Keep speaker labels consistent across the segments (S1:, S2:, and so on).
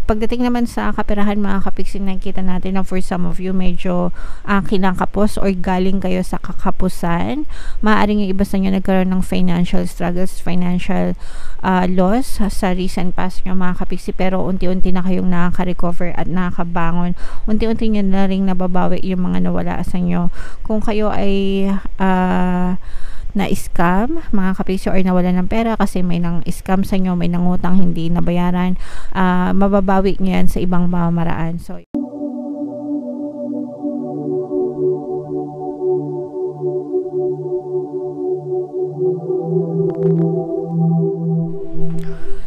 S1: Pagdating naman sa kaperahan mga kapiksi, nakikita natin na for some of you medyo kinakapos or galing kayo sa kakapusan. Maaaring yung iba sa inyo nagkaroon ng financial struggles, financial loss sa recent past nyo mga kapiksi, pero unti-unti na kayong nakaka-recover at nakakabangon. Unti-unti nyo na rin nababawi yung mga nawala sa inyo. Kung kayo ay na-scam mga kapiksi or nawala ng pera kasi may nang-scam sa inyo, may nangutang hindi nabayaran, mababawi nyo yan sa ibang pamamaraan. So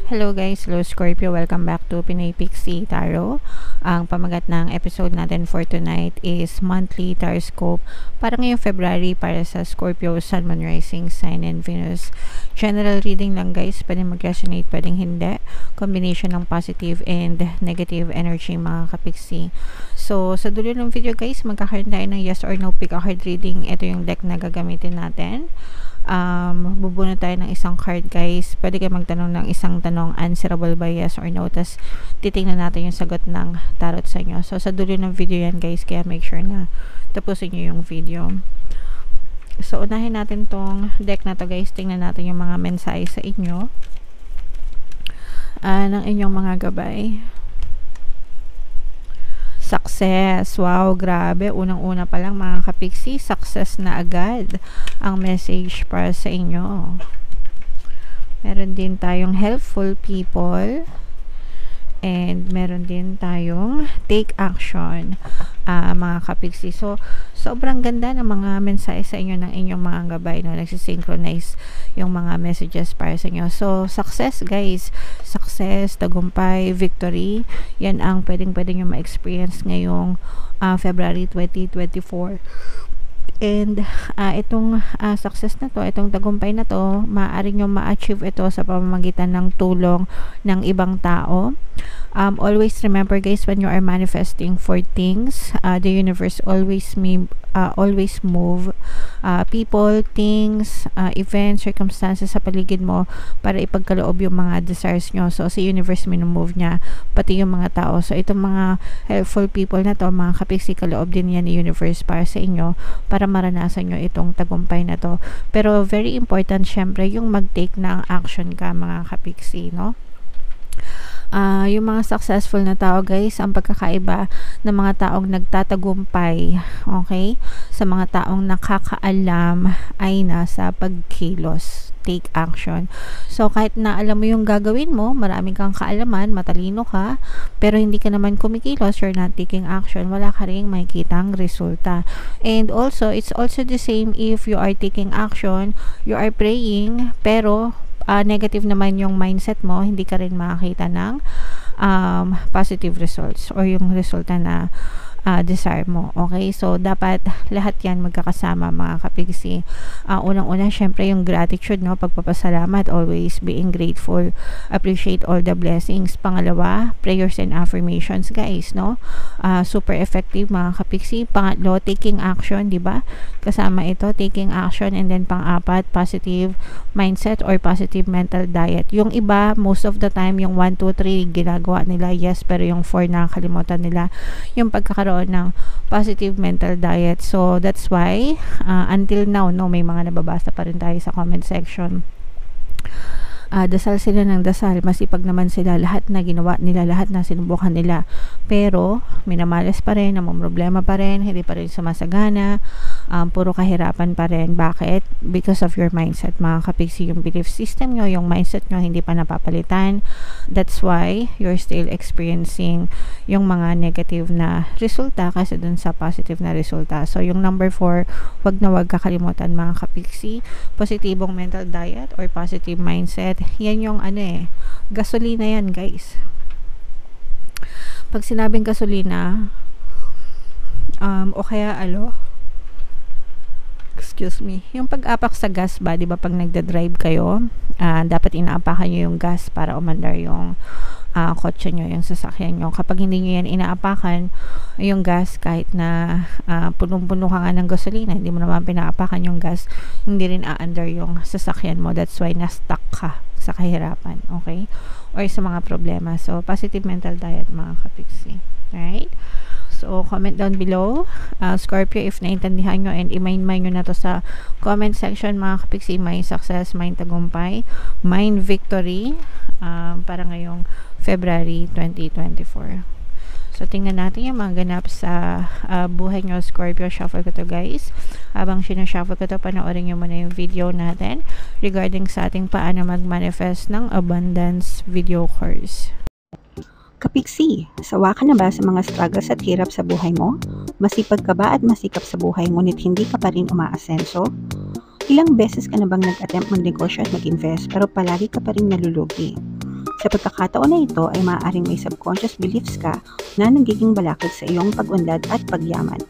S1: hello guys, hello Scorpio, welcome back to Pinoy Pixie Tarot. Ang pamagat ng episode natin for tonight is monthly Taroscope para ngayong February para sa Scorpio, Sun, Moon, Rising, Sign, and Venus. General reading lang guys, pwedeng mag-resonate, pwedeng hindi. Combination ng positive and negative energy mga kapiksi. So sa dulo ng video guys, magkakaroon tayo ng yes or no pick a card reading. Ito yung deck na gagamitin natin. Bubunot tayo ng isang card guys. Pwede kayo magtanong ng isang tanong, answerable by yes or no, tas titingnan natin yung sagot ng tarot sa inyo. So sa dulo ng video yan guys, kaya make sure na tapusin nyo yung video. So unahin natin tong deck na to guys. Tingnan natin yung mga mensahe sa inyo ng inyong mga gabay. Success. Wow, grabe. Unang-una pa lang mga kapiksi, success na agad ang message para sa inyo. Meron din tayong helpful people. And meron din tayong take action mga kapiksi. So, sobrang ganda ng mga mensahe sa inyo ng inyong mga gabay, no? Nagsisynchronize yung mga messages para sa inyo. So, success guys. Success, tagumpay, victory. Yan ang pwedeng nyo ma-experience ngayong February 2024. And itong success na to, itong tagumpay na to, maaari nyo ma-achieve ito sa pamamagitan ng tulong ng ibang tao. Always remember guys, when you are manifesting for things, the universe always move people, things, events, circumstances sa paligid mo para ipagkaloob yung mga desires nyo. So sa universe minumove niya pati yung mga tao. So itong mga helpful people na to mga kapiksi, kaloob din yan ni universe para sa inyo, para maranasan nyo itong tagumpay na to. Pero very important syempre yung mag-take ng action ka mga kapiksi, no? Yung mga successful na tao guys, ang pagkakaiba ng mga taong nagtatagumpay, okay, sa mga taong nakakaalam ay nasa pagkilos, take action. So kahit na alam mo yung gagawin mo, marami kang kaalaman, matalino ka, pero hindi ka naman kumikilos, you're not taking action, wala ka ring makikitang resulta. And also, it's also the same if you are taking action, you are praying, pero negative naman yung mindset mo, hindi ka rin makakita ng positive results or yung resulta na desire mo. Okay, so dapat lahat yan magkakasama mga kapiksi. Unang-una syempre yung gratitude, no, pagpapasalamat, always being grateful, appreciate all the blessings. Pangalawa, prayers and affirmations guys, no, super effective mga kapiksi. Pangatlo, taking action, di ba, kasama ito, taking action. And then pang-apat, positive mindset or positive mental diet. Yung iba most of the time yung 1, 2, 3 ginagawa nila, yes, pero yung 4 nakakalimutan nila yung pagkakaroon ng positive mental diet. So that's why until now, no, may mga nababasa pa rin tayo sa comment section. Dasal sila ng dasal, masipag naman sila, lahat na ginawa nila, lahat na sinubukan nila, pero minamalas pa rin, namumroblema pa rin, hindi pa rin sumasagana, puro kahirapan pa rin. Bakit? Because of your mindset mga kapiksi. Yung belief system nyo, yung mindset nyo hindi pa napapalitan. That's why you're still experiencing yung mga negative na resulta kasi dun sa positive na resulta. So yung number 4, wag na wag kakalimutan mga kapiksi, positibong mental diet or positive mindset. Yan yung gasolina yan guys. Pag sinabing gasolina, o kaya excuse me, yung pag-apak sa gas ba, di ba, pag nagda-drive kayo, dapat inaapakan nyo yung gas para umandar yung kotse nyo, yung sasakyan nyo. Kapag hindi nyo yan inaapakan, yung gas kahit na punong-puno ka nga ng gasolina, hindi mo naman pinaapakan yung gas, hindi rin aandar yung sasakyan mo. That's why na-stuck ka sa kahirapan, okay? Or sa mga problema. So, positive mental diet, mga kapiksi. Alright? So, comment down below, Scorpio, if naintindihan nyo and i-mind nyo na to sa comment section, mga kapiksi. Mind success, mind tagumpay, mind victory, para ngayong February 2024. So, tingnan natin yung mga ganap sa buhay nyo, Scorpio. Shuffle ko to, guys. Habang sinashuffle ko to, panoorin nyo muna yung video natin regarding sa ating paano mag-manifest ng abundance video course.
S2: Kapiksi, sawa ka na ba sa mga struggles at hirap sa buhay mo? Masipag ka ba at masikap sa buhay ngunit hindi ka pa rin umaasenso? Ilang beses ka na bang nag-attempt magnegosyo at mag-invest pero palagi ka pa rin nalulugi? Sa pagkakataon na ito ay maaaring may subconscious beliefs ka na nagiging balakid sa iyong pag-unlad at pagyaman.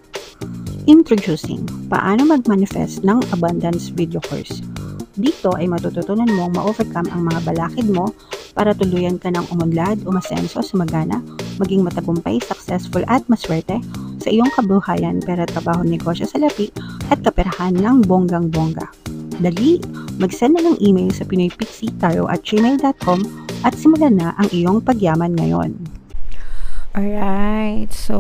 S2: Introducing, paano mag-manifest ng abundance video course. Dito ay matututunan mong ma-overcome ang mga balakid mo para tuluyan ka ng umunlad, umasenso, sumagana, maging matagumpay, successful at maswerte sa iyong kabuhayan, pera, trabaho, negosyo, salapi at kaperahan ng bonggang-bongga. Dali, mag-send na ng email sa pinoypixitaro@gmail.com at simulan na ang iyong pagyaman ngayon.
S1: Alright, so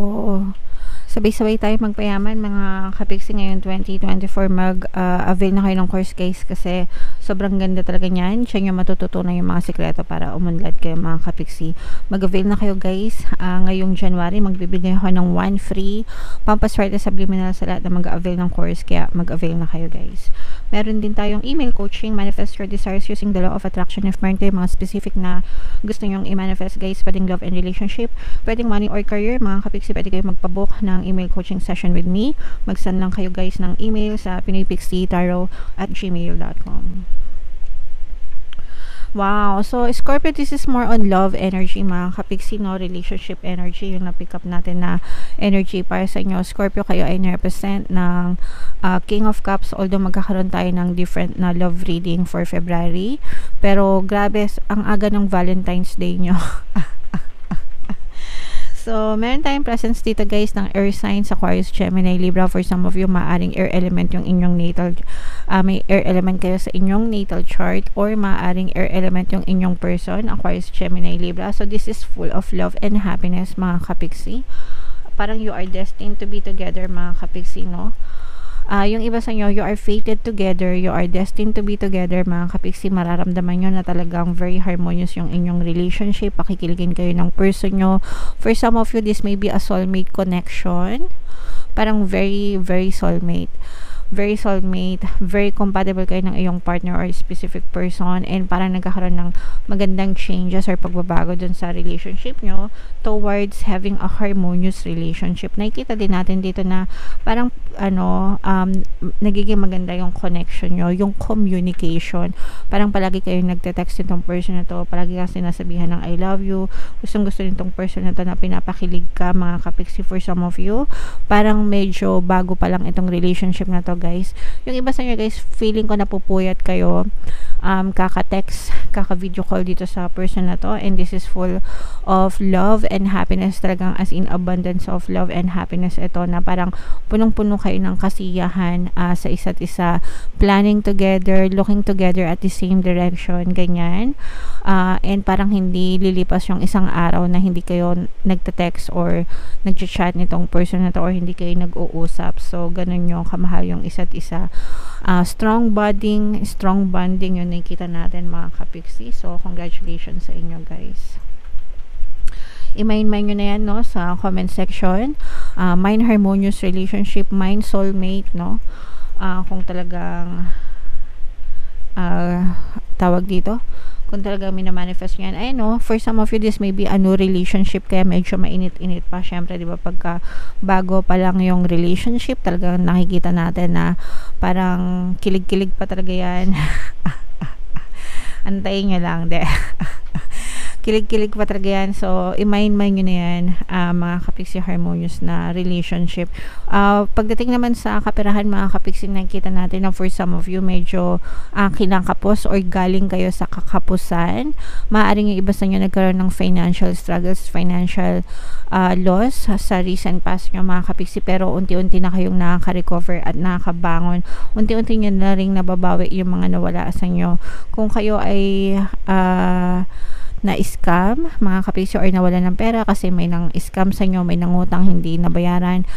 S1: sabay-sabay tayo magpayaman, mga kapiksi, ngayon 2024. Mag-avail na kayo ng course, guys, kasi sobrang ganda talaga niyan. Siya yung matututunan yung mga sikreto para umunlad kayo, mga kapiksi. Mag-avail na kayo, guys. Ngayong January, magbibigay ako ng 1 free pampaswerte subliminal sa lahat na mag-avail ng course, kaya mag-avail na kayo, guys. Meron din tayong email coaching, manifest your desires using the law of attraction. If meron kayo mga specific na gusto nyong i-manifest, guys, pwedeng love and relationship, pwedeng money or career, mga kapiksi, pwede kayo magpabook ng email coaching session with me. Mag-send lang kayo, guys, ng email sa pinoypixitaro@gmail.com. Wow. So, Scorpio, this is more on love energy, mga kapiksi, no? Relationship energy, yung na-pick up natin na energy para sa inyo. Scorpio, kayo ay na-represent ng King of Cups, although magkakaroon tayo ng different na love reading for February. Pero, grabe, ang aga ng Valentine's Day nyo. So, meron tayong presence dito, guys, ng air signs, Aquarius, Gemini, Libra. For some of you, maaring air element yung inyong natal, may air element kayo sa inyong natal chart, or maaring air element yung inyong person, Aquarius, Gemini, Libra. So, this is full of love and happiness, mga kapiksi. Parang you are destined to be together, mga kapiksi, no? Yung iba sa inyo, you are fated together, you are destined to be together, mga kapiksi. Mararamdaman nyo na talagang very harmonious yung inyong relationship, pakikiligin kayo ng person nyo. For some of you, this may be a soulmate connection, parang very, very soulmate, very compatible kayo ng iyong partner or specific person, and parang nagkakaroon ng magandang changes or pagbabago dun sa relationship nyo towards having a harmonious relationship. Nakikita din natin dito na parang nagiging maganda yung connection nyo, yung communication. Parang palagi kayo nagte-text itong person na to, palagi ka sinasabihan ng I love you, gustong-gusto nitong person na to, na pinapakilig ka, mga kapiksi. For some of you, parang medyo bago pa lang itong relationship na to, guys. Yung iba sa inyo, guys, feeling ko napupuyat kayo, kaka-text, kaka-video call dito sa person na to, and this is full of love and happiness, talagang as in abundance of love and happiness ito, na parang punong-puno kayo ng kasiyahan sa isa't isa, planning together, looking together at the same direction, ganyan. And parang hindi lilipas yung isang araw na hindi kayo nagte-text or nagchat nitong person na to, or hindi kayo nag-uusap. So, ganun yung kamahal yung isa't isa. Strong bonding yun nakikita natin, mga kapiksi. So, congratulations sa inyo, guys. I-mind nyo na yan, no, sa comment section. Mind harmonious relationship, mind soulmate, no? Kung talagang tawag dito, kung talagang minamanifest nyo yan. I know, for some of you, this may be a new relationship, kaya medyo mainit-init pa. Syempre, di ba, pagka bago pa lang yung relationship, talagang nakikita natin na parang kilig-kilig pa talaga yan. Antayin nyo lang, de. Kilig-kilig pa talaga yan. So, i-mind nyo na yan, mga kapiksi, harmonious na relationship. Pagdating naman sa kaperahan, mga kapiksi, nakikita natin na for some of you, medyo kinakapos or galing kayo sa kakapusan. Maaaring yung iba sa inyo nagkaroon ng financial struggles, financial loss sa recent past nyo, mga kapiksi, pero unti-unti na kayong nakaka-recover at nakakabangon. Unti-unti nyo na rin nababawi yung mga nawala sa inyo. Kung kayo ay na-scam, mga kapiksi, or nawala ng pera kasi may nang-scam sa inyo, may nangutang hindi nabayaran,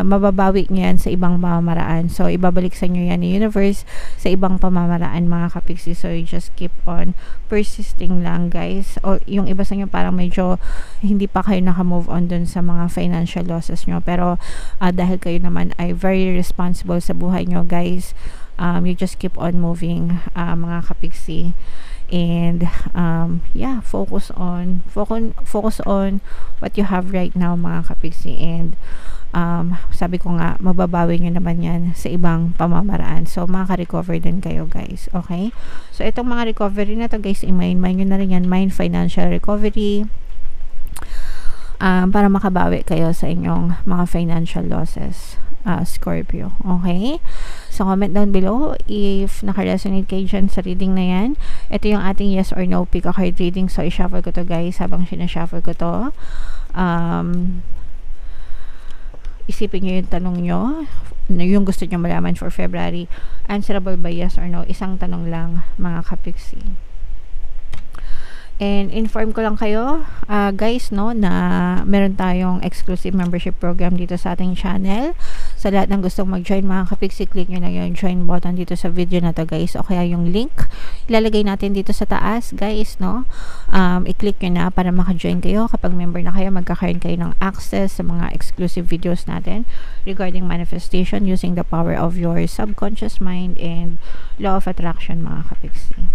S1: mababawi nyo yan sa ibang pamamaraan. So, ibabalik sa inyo yan ni universe sa ibang pamamaraan, mga kapiksi. So, you just keep on persisting lang, guys. O, yung iba sa inyo parang medyo hindi pa kayo naka-move on dun sa mga financial losses nyo. Pero, dahil kayo naman ay very responsible sa buhay nyo, guys, you just keep on moving, mga kapiksi. And yeah, focus on what you have right now, mga kapiksi. And sabi ko nga, mababawi nyo naman yan sa ibang pamamaraan. So, makaka-recover din kayo, guys. Okay? So, itong mga recovery na to, guys, i-mind nyo na rin yan. Mind financial recovery, para makabawi kayo sa inyong mga financial losses, Scorpio. Okay? So, comment down below if naka-resonate kayo dyan sa reading na yan. Ito yung ating yes or no pick a card reading. So, i-shuffle ko to, guys. Habang sinashuffle ko to, isipin nyo yung tanong nyo, yung gusto nyo malaman for February. Answerable by yes or no. Isang tanong lang, mga kapiksi. And inform ko lang kayo, guys, no, na meron tayong exclusive membership program dito sa ating channel. Sa lahat ng gustong mag-join, mga kapiksi, click nyo lang yung join button dito sa video na to, guys. O kaya yung link, ilalagay natin dito sa taas, guys, no. I-click nyo na para maka-join kayo. Kapag member na kayo, magkakaroon kayo ng access sa mga exclusive videos natin regarding manifestation using the power of your subconscious mind and law of attraction, mga kapiksi.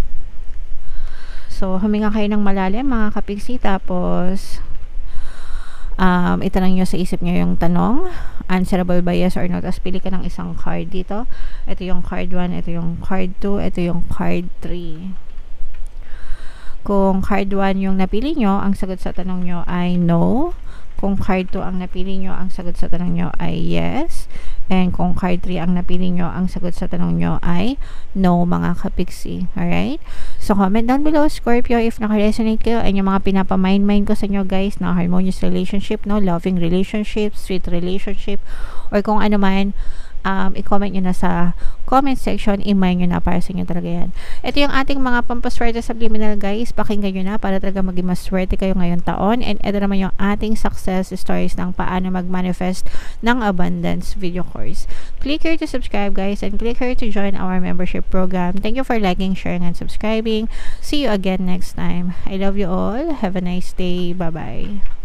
S1: So, huminga kayo ng malalim, mga kapiksi, tapos itanong nyo sa isip nyo yung tanong, answerable by yes or no, tapos pili ka ng isang card dito. Ito yung card 1, ito yung card 2, ito yung card 3. Kung card 1 yung napili nyo, ang sagot sa tanong nyo ay no. Kung card 2 ang napili nyo, ang sagot sa tanong nyo ay yes. And kung card 3 ang napili nyo, ang sagot sa tanong nyo ay no, mga kapiksi. Alright? So, comment down below, Scorpio, if naka-resonate kayo, ay yung mga pinapamind ko sa inyo, guys, na harmonious relationship, no, loving relationship, sweet relationship, or kung ano man, i-comment nyo na sa comment section, i-mind nyo na para sa inyo talaga yan. Ito yung ating mga pampaswerte subliminal, guys. Pakinggan nyo na para talaga maging maswerte kayo ngayong taon. And ito naman yung ating success stories ng paano mag-manifest ng abundance video course. Click here to subscribe, guys, and click here to join our membership program. Thank you for liking, sharing, and subscribing. See you again next time. I love you all. Have a nice day. Bye-bye.